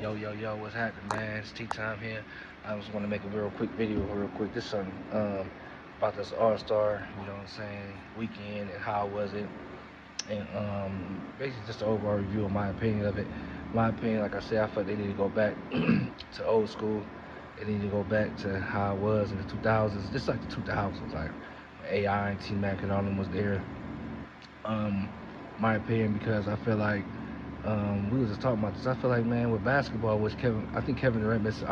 Yo, what's happening, man? It's tea time here. I just want to make a real quick video, real quick. This something about this All Star, you know what I'm saying, weekend and how was it, and basically just an overall review of my opinion of it. My opinion, like I said, I felt they need to go back to old school. They need to go back to how it was in the 2000s, just like the 2000s, like AI and T Mac and all them was there. Um, my opinion because I feel like we was just talking about this. I feel like, man, with basketball, which I think Kevin Durant missed.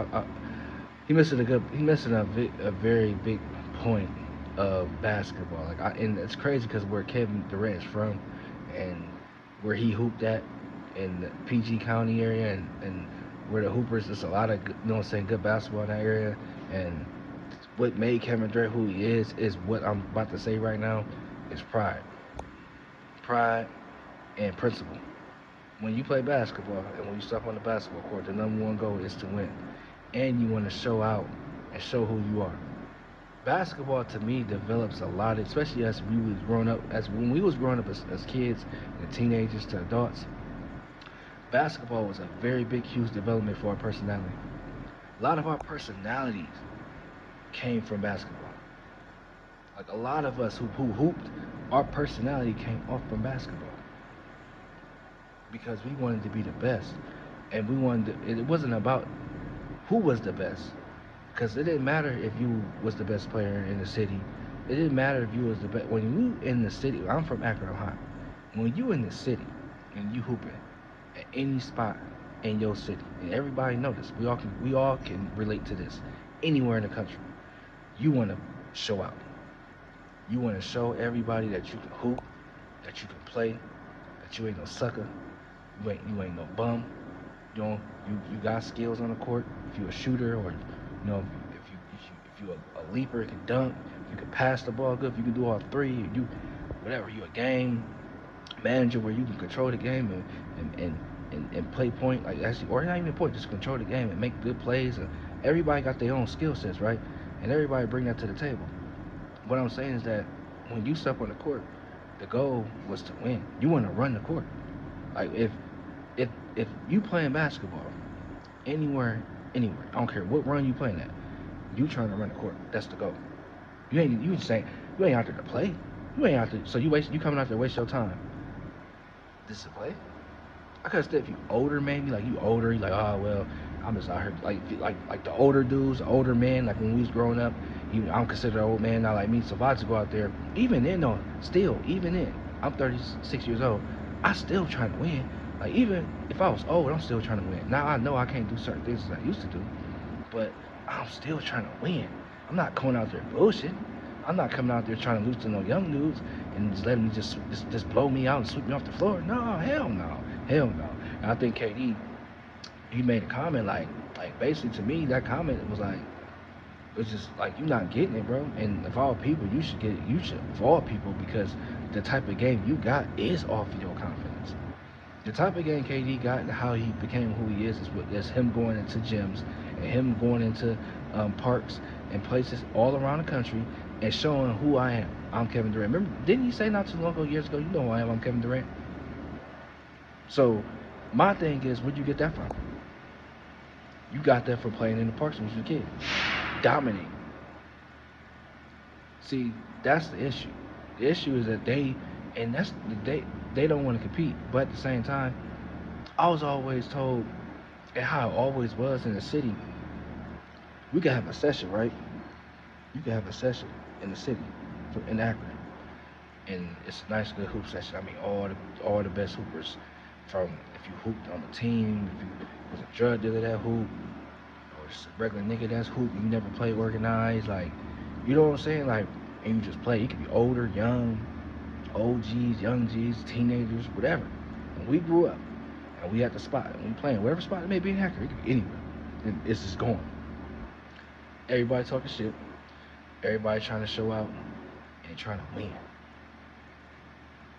He missing a very big point of basketball. And it's crazy because where Kevin Durant is from, and where he hooped at in the PG County area, and where the hoopers, there's a lot of good, you know what I'm saying, good basketball in that area, and what made Kevin Durant who he is what I'm about to say right now, is pride and principle. When you play basketball and when you step on the basketball court, the number one goal is to win. And you want to show out and show who you are. Basketball to me develops a lot, especially as we was growing up, as when we was growing up as kids and teenagers to adults. Basketball was a very big, huge development for our personality. A lot of our personalities came from basketball. Like a lot of us who hooped, our personality came off from basketball because we wanted to be the best, and it wasn't about who was the best, because it didn't matter if you was the best player in the city. It didn't matter if you was the best. When you in the city, I'm from Akron, Ohio. When you in the city and you hooping at any spot in your city, and everybody know this, we all can relate to this. Anywhere in the country, you want to show out. You want to show everybody that you can hoop, that you can play, that you ain't no sucker, you ain't no bum. You know, you got skills on the court. If you're a shooter, or if you a leaper, you can dunk. You can pass the ball good. If you can do all three, you whatever. You a game manager where you can control the game and play point, like actually, or not even point, just control the game and make good plays. And everybody got their own skill sets, right? And everybody bring that to the table. What I'm saying is that when you step on the court, the goal was to win. You want to run the court. Like if you playing basketball anywhere, I don't care what run you playing at, you trying to run the court. That's the goal. You ain't saying you ain't out there to play. You ain't out there. So you coming out there to waste your time. This is a play. I could understand if you older, maybe like you older, you like, oh well, I'm just out here like the older dudes, the older men, like when we was growing up. I'm considered an old man now, like me. So if I just go out there, even then though, still even then, I'm 36 years old. I still trying to win. Like even if I was old, I'm still trying to win. Now I know I can't do certain things as I used to do, but I'm still trying to win. I'm not going out there bullshit. I'm not coming out there trying to lose to no young dudes and just letting me just blow me out and sweep me off the floor. No, hell no, hell no. And I think KD, he made a comment like basically to me that comment was like, it's just like you're not getting it, bro. And of all people, you should get it. You should, of all people, because the type of game you got is off of your confidence. The type of game KD got and how he became who he is him going into gyms and him going into parks and places all around the country and showing who I am. I'm Kevin Durant. Remember, didn't he say not too long ago, years ago, you know who I am, I'm Kevin Durant? So my thing is, where'd you get that from? You got that from playing in the parks when you was a kid. Dominating. See, that's the issue. The issue is that and that's they don't want to compete, but at the same time, I was always told, and how it always was in the city, we could have a session, right? You could have a session in the city, in Akron, and it's a nice, good hoop session. I mean, all the best hoopers, from if you hooped on the team, if you was a drug dealer that hoop, or just a regular nigga that's hoop, you never play organized, like, you know what I'm saying? Like, and you just play. You could be older, young, old G's, young G's, teenagers, whatever. And we grew up, and we at the spot, and we playing wherever spot it may be in Akron. It could be anywhere. And it's just going. Everybody talking shit. Everybody trying to show out and trying to win.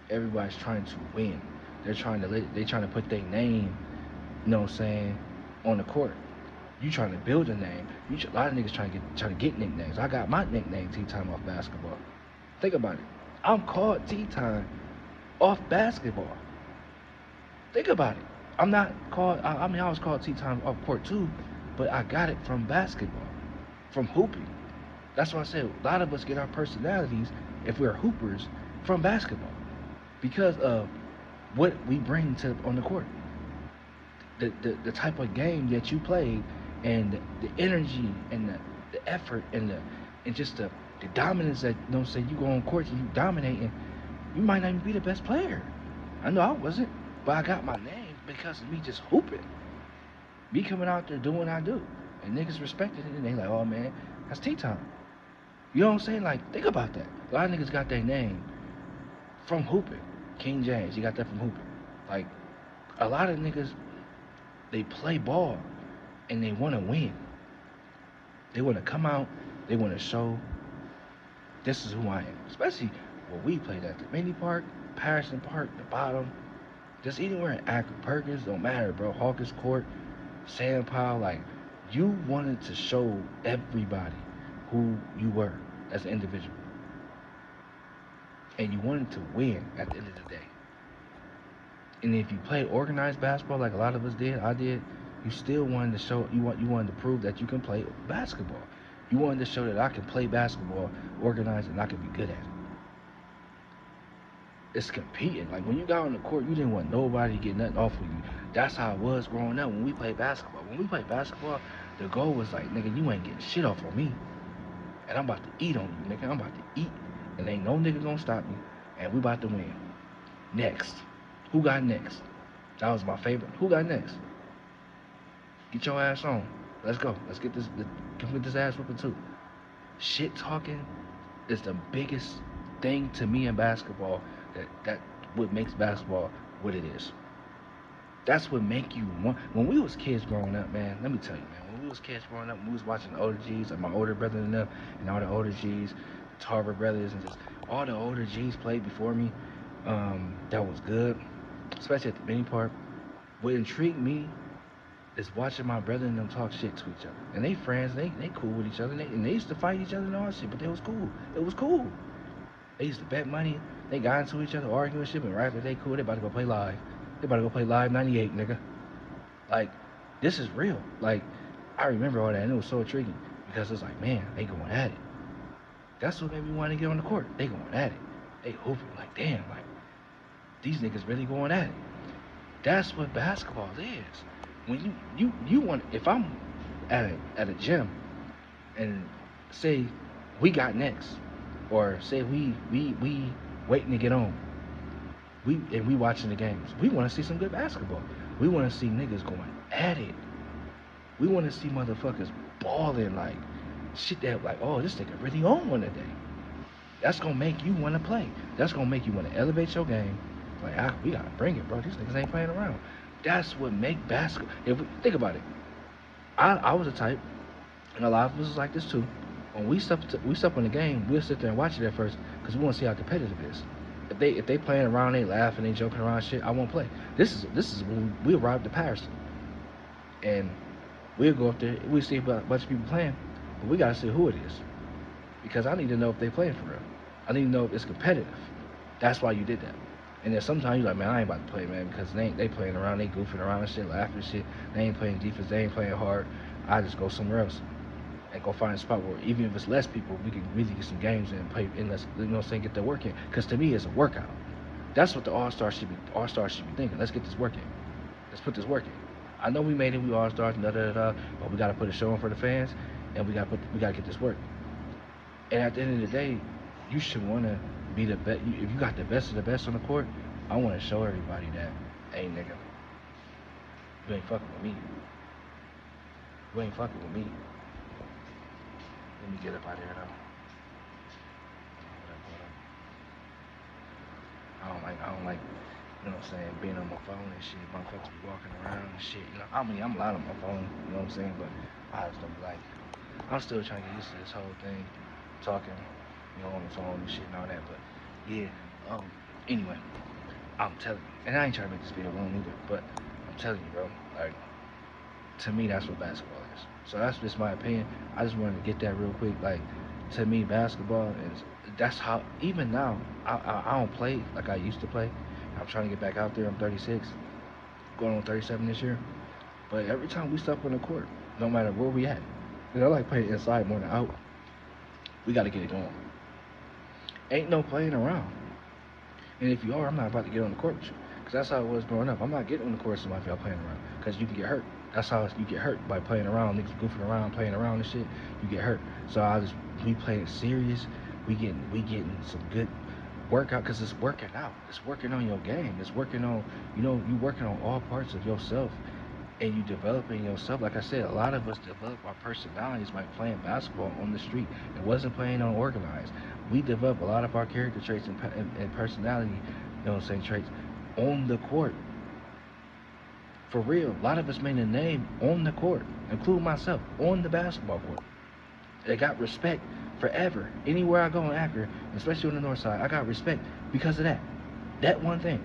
Everybody's trying to win. They trying to put their name, you know what I'm saying, on the court. You trying to build a name. A lot of niggas trying to get nicknames. I got my nickname Tea Time off basketball. Think about it. I'm called Tea Time off basketball. Think about it. I'm not called. I mean, I was called tea time off court too, but I got it from basketball, from hooping. That's why I said a lot of us get our personalities if we're hoopers from basketball because of what we bring to on the court, the type of game that you played, and the energy and the effort and just the dominance that you know. Say you go on court and you dominate, and you might not even be the best player. I know I wasn't, but I got my name because of me just hooping, me coming out there doing what I do, and niggas respected it, and they like, oh man, that's tea time. You know what I'm saying? Like, think about that. A lot of niggas got their name from hooping. King James, he got that from hooping. Like, a lot of niggas, they play ball and they want to win. They want to come out, they want to show this is who I am. Especially when we played at the mini park, Patterson Park, the bottom, just anywhere in Akron, Perkins, don't matter, bro. Hawkins Court, Sand Pile, like, you wanted to show everybody who you were as an individual. And you wanted to win at the end of the day. And if you play organized basketball like a lot of us did, I did, you still wanted to show you wanted to prove that you can play basketball. You wanted to show that I can play basketball organized and I can be good at it. It's competing. Like when you got on the court, you didn't want nobody to get nothing off of you. That's how it was growing up when we played basketball. When we played basketball, the goal was like, nigga, you ain't getting shit off on me. And I'm about to eat on you, nigga. I'm about to eat. And ain't no nigga gonna stop me. And we about to win. Next. Who got next? That was my favorite. Who got next? Get your ass on. Let's go. Let's get this ass whooping too. Shit talking is the biggest thing to me in basketball that what makes basketball what it is. That's what make you want. When we was kids growing up, man, let me tell you, man. When we was kids growing up, when we was watching the older G's, like my older brother and them, and all the older G's, the Tarver brothers, and just all the older G's played before me. That was good, especially at the mini park. What intrigued me is watching my brother and them talk shit to each other. And they friends, they cool with each other, and they used to fight each other and all that shit, but they was cool. It was cool. They used to bet money. They got into each other, arguing shit, and right after they cool, they about to go play live. They about to go play live 98, nigga. Like, this is real. Like, I remember all that, and it was so intriguing because it's like, man, they going at it. That's what made me want to get on the court. They going at it. They hooping like, damn, like these niggas really going at it. That's what basketball is. When you want, if I'm at a gym and say we got next, or say we waiting to get on, we watching the games. We want to see some good basketball. We want to see niggas going at it. We want to see motherfuckers balling like shit that like, oh, this nigga really on one today. That's gonna make you want to play. That's gonna make you want to elevate your game. Like, we gotta bring it, bro. These niggas ain't playing around. That's what make basketball. If we think about it, I was a type, and a lot of us is like this too. When we step in the game, we'll sit there and watch it at first because we want to see how competitive it is. If they playing around, they laughing, they joking around, shit, I won't play. This is when we arrived at Paris, and we'll go up there. We see a bunch of people playing, but we gotta see who it is because I need to know if they playing for real. I need to know if it's competitive. That's why you did that. And then sometimes you're like, man, I ain't about to play, man, because they playing around, they goofing around and shit, laughing and shit. They ain't playing defense, they ain't playing hard. I just go somewhere else and go find a spot where even if it's less people, we can really get some games in and play, and let's, you know what I'm saying, get that work in. Because to me, it's a workout. That's what the All-Stars should be thinking. Let's get this work in. Let's put this work in. I know we made it, we All-Stars, but we got to put a show on for the fans, and we got to get this work. And at the end of the day, you should want to be the best. If you got the best of the best on the court, I want to show everybody that, hey, nigga, you ain't fucking with me. You ain't fucking with me. Let me get up out of here, though. I don't like, you know what I'm saying, being on my phone and shit. Motherfuckers be walking around and shit. You know, I mean, I'm loud on my phone, you know what I'm saying, but I just don't be like, I'm still trying to get used to this whole thing, talking, you know, on the phone and shit and all that, but yeah, anyway, I'm telling you, and I ain't trying to make this video long either, but I'm telling you, bro, like, to me, that's what basketball is. So that's just my opinion. I just wanted to get that real quick. Like, to me, basketball is, that's how, even now, I don't play like I used to play. I'm trying to get back out there. I'm 36. going on 37 this year. But every time we step on the court, no matter where we at, I like playing inside more than out. We got to get it going. Ain't no playing around. And if you are, I'm not about to get on the court with you. Because that's how it was growing up. I'm not getting on the court with somebody if y'all playing around. Because you can get hurt. That's how you get hurt by playing around. Niggas goofing around, playing around and shit. You get hurt. So we playing serious. We getting some good workout because it's working out. It's working on your game. It's working on, you working on all parts of yourself and you developing yourself. Like I said, a lot of us develop our personalities by playing basketball on the street. It wasn't playing on organized. We develop a lot of our character traits and personality, traits on the court. For real, a lot of us made a name on the court, including myself, on the basketball court. They got respect forever. Anywhere I go in Akron, especially on the north side, I got respect because of that. That one thing.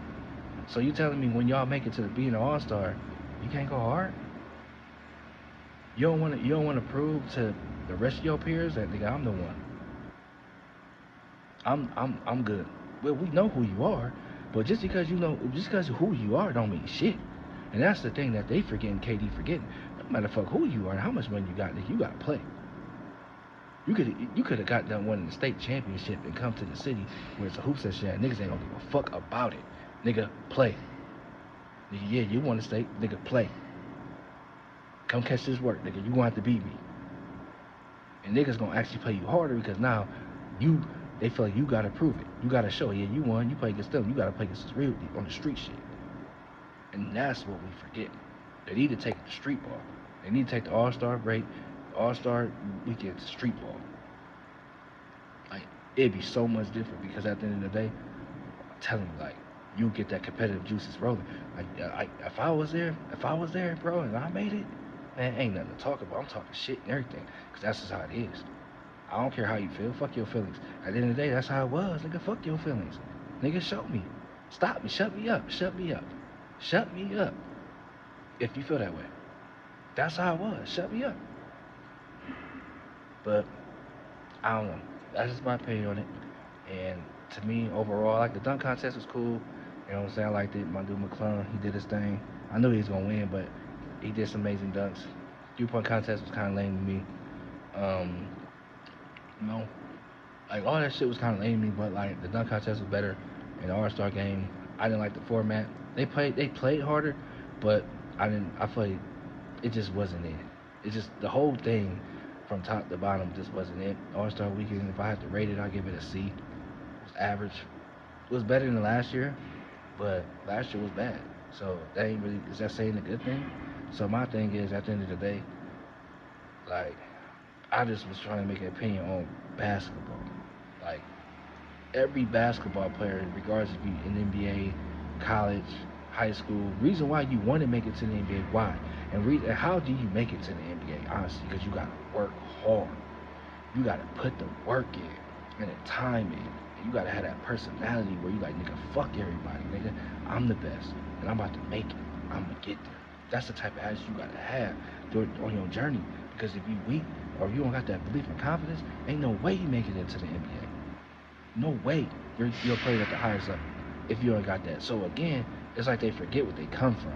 So you telling me when y'all make it to being an all-star, you can't go hard? You don't want to prove to the rest of your peers that nigga I'm the one. I'm good. Well, we know who you are, but just because who you are don't mean shit. And that's the thing that they forgetting, KD forgetting. No matter fuck who you are and how much money you got, nigga, you gotta play. You could have got done winning the state championship and come to the city where it's a hoop session and niggas ain't gonna give a fuck about it. Nigga, play. Nigga, yeah, you won the state, nigga, play. Come catch this work, nigga. You gonna have to beat me. And niggas gonna actually play you harder because now you they feel like you gotta prove it. You gotta show, yeah, you won, you play against them, you gotta play against this real on the street shit. And that's what we forget. They need to take the street ball. They need to take the all-star break, all-star weekend to street ball. Like, it'd be so much different because at the end of the day, I'm telling you, like, you get that competitive juices rolling. Like, if I was there, bro, and I made it, man, ain't nothing to talk about. I'm talking shit and everything, because that's just how it is. I don't care how you feel. Fuck your feelings. At the end of the day, that's how it was. Nigga, fuck your feelings. Nigga, show me. Stop me. Shut me up. Shut me up. Shut me up. If you feel that way. That's how it was. Shut me up. But, I don't know. That's just my opinion on it. And to me, overall, like the dunk contest was cool. You know what I'm saying? I liked it. My dude McClung, he did his thing. I knew he was gonna win, but he did some amazing dunks. 3-point contest was kind of lame to me. Um, you know, like all that shit was kind of lame to me, but like the dunk contest was better. And the All-Star game, I didn't like the format. They played harder, but I feel like it just wasn't it. It just the whole thing from top to bottom just wasn't it. All-Star weekend, if I had to rate it, I'd give it a C. It was average. It was better than last year, but last year was bad. So that ain't really, is that saying a good thing? So my thing is, at the end of the day, like, I just was trying to make an opinion on basketball. Like, every basketball player, regardless if you in NBA, college, high school, reason why you want to make it to the NBA, why? And how do you make it to the NBA, honestly? Because you got to work hard. You got to put the work in and the time in. And you got to have that personality where you like, nigga, fuck everybody, nigga. I'm the best, and I'm about to make it. I'm going to get there. That's the type of attitude you got to have on your journey. Because if you weak or you don't got that belief and confidence, ain't no way you make it into the NBA. No way you're playing at the highest level if you don't got that. So again, it's like they forget where they come from.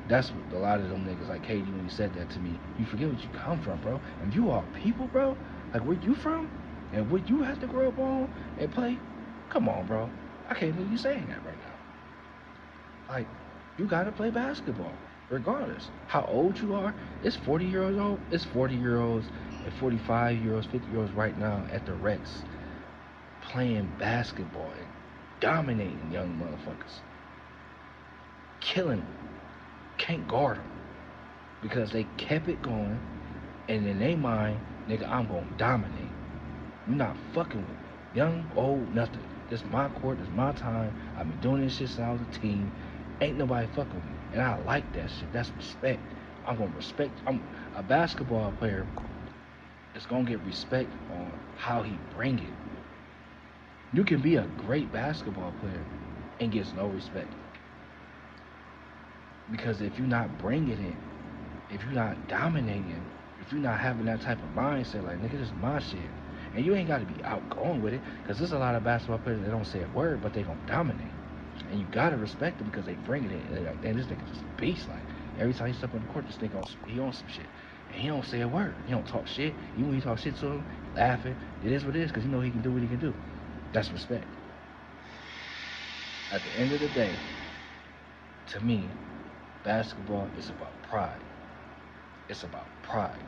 That's what a lot of them niggas, like KD, when you said that to me, you forget where you come from, bro. And you are people, bro. Like, where you from and what you have to grow up on and play. Come on, bro. I can't believe you saying that right now. Like, you gotta play basketball, regardless how old you are. It's 40-year-olds old. It's 40-year-olds and 45-year-olds, 50-year-olds right now at the Rex playing basketball and dominating young motherfuckers, killing them. Can't guard them because they kept it going, and in their mind, nigga, I'm gonna dominate. You're not fucking with me. Young, old, nothing. This my court, this my time. I've been doing this shit since I was a teen. Ain't nobody fucking with me, and I like that shit. That's respect. I'm gonna respect. I'm a basketball player is gonna get respect on how he bring it. You can be a great basketball player and gets no respect. Because if you're not bringing it, if you're not dominating, if you're not having that type of mindset, like, nigga, this is my shit. And you ain't got to be outgoing with it, because there's a lot of basketball players that don't say a word, but they gonna dominate. And you gotta respect them because they bring it in. They're like, damn, this nigga just a beast. Like every time he step on the court, this nigga he on some shit. And he don't say a word. He don't talk shit. Even when you talk shit to him, laughing. It is what it is because you know he can do what he can do. That's respect. At the end of the day, to me, basketball is about pride. It's about pride.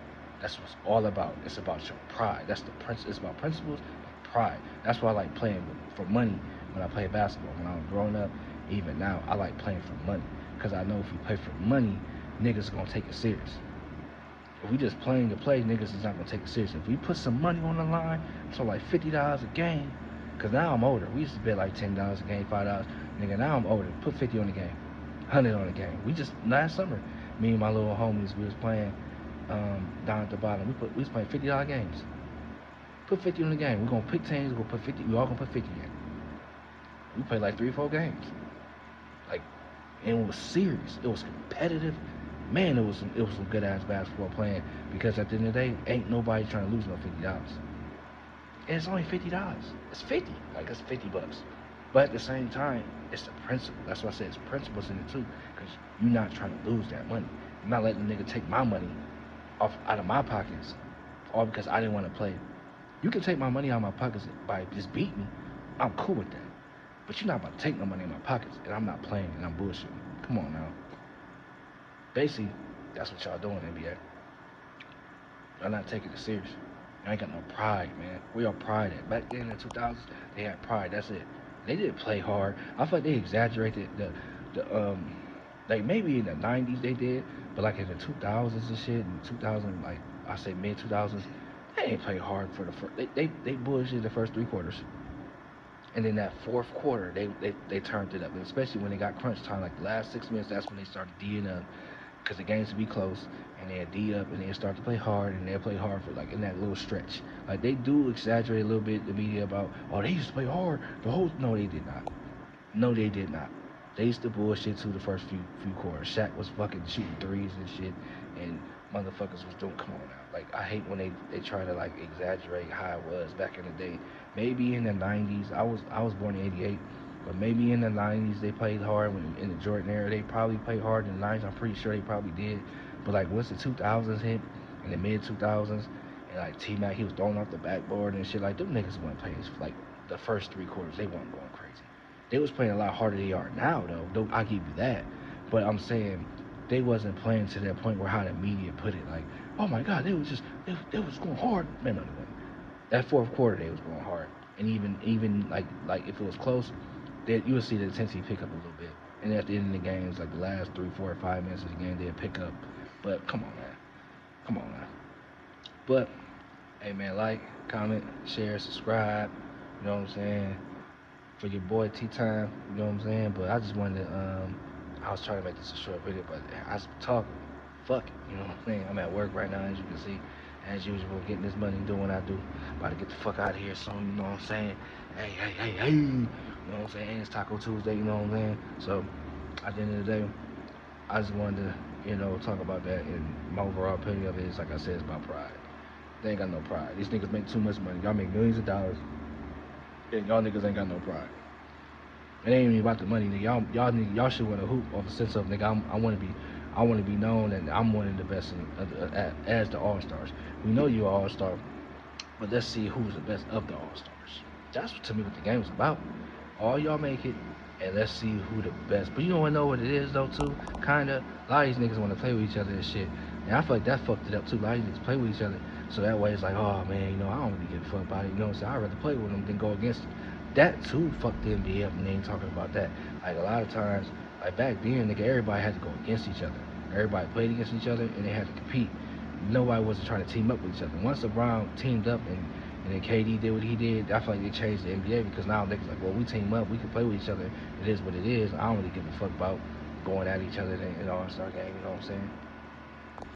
That's what it's all about. It's about your pride. That's the It's about principles, but pride. That's why I like playing for money when I play basketball. When I was growing up, even now, I like playing for money because I know if you play for money, niggas are gonna take it serious. If we just playing to play, niggas is not gonna take it serious. If we put some money on the line, so like $50 a game, cause now I'm older. We used to bet like $10 a game, $5. Nigga, now I'm older. Put 50 on the game, 100 on the game. We just last summer, me and my little homies, we was playing down at the bottom. We was playing $50 games. Put 50 on the game. We're gonna pick teams. We're gonna put 50. We all gonna put 50 in. We played like 3 or 4 games. Like, and it was serious. It was competitive. Man, it was some good ass basketball playing because at the end of the day, ain't nobody trying to lose no $50. And it's only $50. It's 50. Like it's $50. But at the same time, it's the principle. That's why I said it's principles in it too. Because you're not trying to lose that money. You're not letting the nigga take my money off out of my pockets, all because I didn't want to play. You can take my money out of my pockets by just beat me. I'm cool with that. But you're not about to take no money in my pockets and I'm not playing and I'm bullshitting. Come on now. Basically, that's what y'all doing, NBA. Y'all not taking it serious. Y'all ain't got no pride, man. Where y'all pride at? Back then in the 2000s, they had pride. That's it. They didn't play hard. I feel like they exaggerated the like maybe in the 90s they did, but like in the 2000s and shit, in 2000 like I say mid 2000s, they ain't play hard for the first. They bullshit the first 3 quarters. And then that fourth quarter, they turned it up, and especially when they got crunch time, like the last 6 minutes. That's when they started D'ing up, because the games would be close, and they'd D up, and they'd start to play hard, and they'd play hard for like in that little stretch. Like they do exaggerate a little bit the media about, oh, they used to play hard the whole. No, they did not. No, they did not. They used to bullshit too the first few quarters. Shaq was fucking shooting threes and shit, and motherfuckers was doing. Come on now, like I hate when they try to like exaggerate how it was back in the day. Maybe in the '90s, I was born in '88, but maybe in the '90s they played hard. When in the Jordan era, they probably played hard in the '90s. I'm pretty sure they probably did. But like once the 2000s hit, in the mid 2000s, and like T Mac, he was throwing off the backboard and shit. Like them niggas weren't playing like the first 3 quarters. They weren't going crazy. They was playing a lot harder than they are now, though. Don't I give you that? But I'm saying they wasn't playing to that point where how the media put it. Like, oh my God, they was going hard. Man, no, they wasn't. That fourth quarter, they was going hard. And even like if it was close, you would see the intensity pick up a little bit. And at the end of the games, like the last 3, 4, or 5 minutes of the game, they'd pick up. But come on, man. Come on, man. But hey, man, like, comment, share, subscribe. You know what I'm saying? For your boy T Time, you know what I'm saying? But I just wanted to, I was trying to make this a short video, but I was talking. Fuck it, you know what I'm saying? I'm at work right now, as you can see. As usual, getting this money, doing what I do. About to get the fuck out of here soon, you know what I'm saying? Hey. You know what I'm saying? And it's Taco Tuesday, you know what I'm saying? So, at the end of the day, I just wanted to, talk about that. And my overall opinion of it is, like I said, it's about pride. They ain't got no pride. These niggas make too much money. Y'all make millions of dollars, and y'all niggas ain't got no pride. It ain't even about the money, nigga. Y'all should want to hoop off a sense of, nigga. I want to be known, and I'm one of the best as the All Stars. We know you're All Star, but let's see who's the best of the All Stars. That's to me what the game is about. All y'all make it, and let's see who the best. But you don't know what it is though, too. Kinda. A lot of these niggas want to play with each other and shit. And I feel like that fucked it up too. A lot of these niggas play with each other, so that way it's like, oh man, I don't really give a fuck about it. You know what I'm saying? I'd rather play with them than go against them. That too fucked the NBA up, and they ain't talking about that. Like a lot of times, like back then, nigga, everybody had to go against each other. Everybody played against each other, and they had to compete. Nobody wasn't trying to team up with each other. Once LeBron teamed up and then KD did what he did, I feel like they changed the NBA because now niggas like, well, we team up, we can play with each other. It is what it is. I don't really give a fuck about going at each other in an All-Star game, you know what I'm saying?